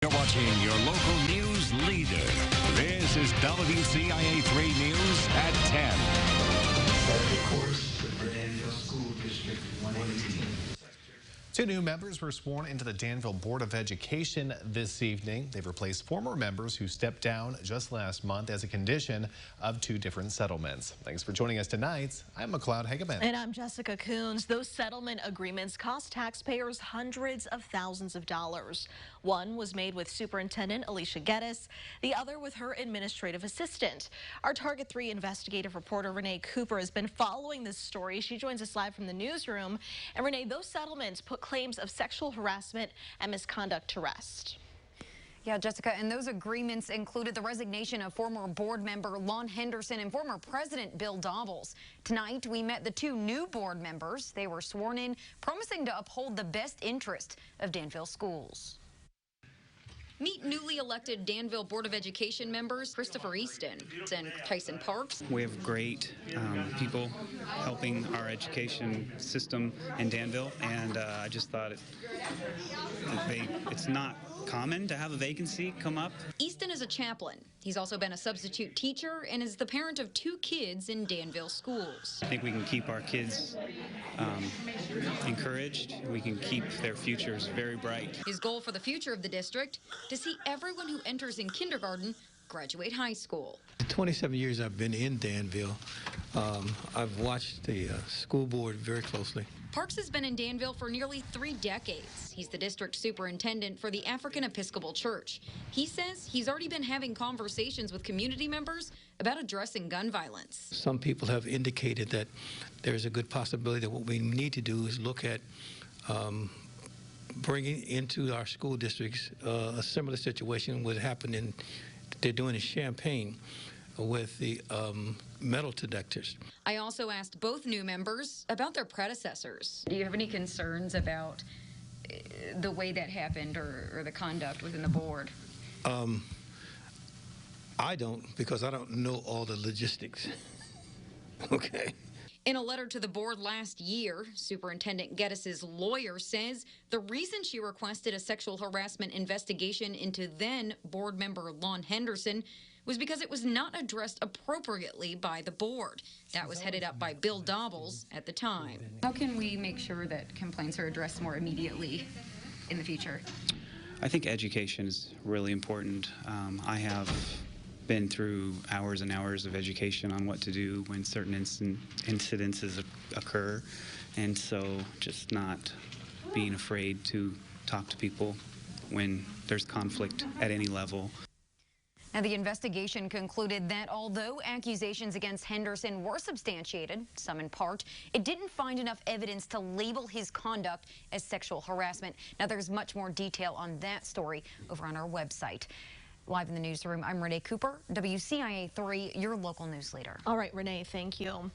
You're watching your local news leader. This is WCIA 3 News at 10. Two new members were sworn into the Danville Board of Education this evening. They've replaced former members who stepped down just last month as a condition of two different settlements. Thanks for joining us tonight. I'm McLeod Hageman. And I'm Jessica Coons. Those settlement agreements cost taxpayers hundreds of thousands of dollars. One was made with Superintendent Alicia Geddes, the other with her administrative assistant. Our Target 3 investigative reporter Renee Cooper has been following this story. She joins us live from the newsroom. And Renee, those settlements put claims of sexual harassment and misconduct to rest. Yeah, Jessica, and those agreements included the resignation of former board member Lon Henderson and former president Bill Dobbles. Tonight, we met the two new board members. They were sworn in, promising to uphold the best interest of Danville schools. Meet newly elected Danville Board of Education members Christopher Easton and Tyson Parks. We have great people helping our education system in Danville, and I just thought it's not common to have a vacancy come up. Easton is a chaplain. He's also been a substitute teacher and is the parent of two kids in Danville schools. I think we can keep our kids encouraged. We can keep their futures very bright. His goal for the future of the district, to see everyone who enters in kindergarten graduate high school. The 27 years I've been in Danville, I've watched the school board very closely. Parks has been in Danville for nearly 3 decades. He's the district superintendent for the African Episcopal Church. He says he's already been having conversations with community members about addressing gun violence. Some people have indicated that there's a good possibility that what we need to do is look at bringing into our school districts a similar situation what happened they're doing in Champaign with the metal detectors. I also asked both new members about their predecessors. Do you have any concerns about the way that happened or the conduct within the board? I don't, because I don't know all the logistics. Okay. In a letter to the board last year, Superintendent Geddes' lawyer says the reason she requested a sexual harassment investigation into then board member Lon Henderson was because it was not addressed appropriately by the board. That was headed up by Bill Dobbles at the time. How can we make sure that complaints are addressed more immediately in the future? I think education is really important. I have been through hours and hours of education on what to do when certain incidences occur, and so just not being afraid to talk to people when there's conflict at any level. Now, the investigation concluded that although accusations against Henderson were substantiated, some in part, it didn't find enough evidence to label his conduct as sexual harassment. Now, there's much more detail on that story over on our website. Live in the newsroom, I'm Renee Cooper, WCIA 3, your local news leader. All right, Renee, thank you.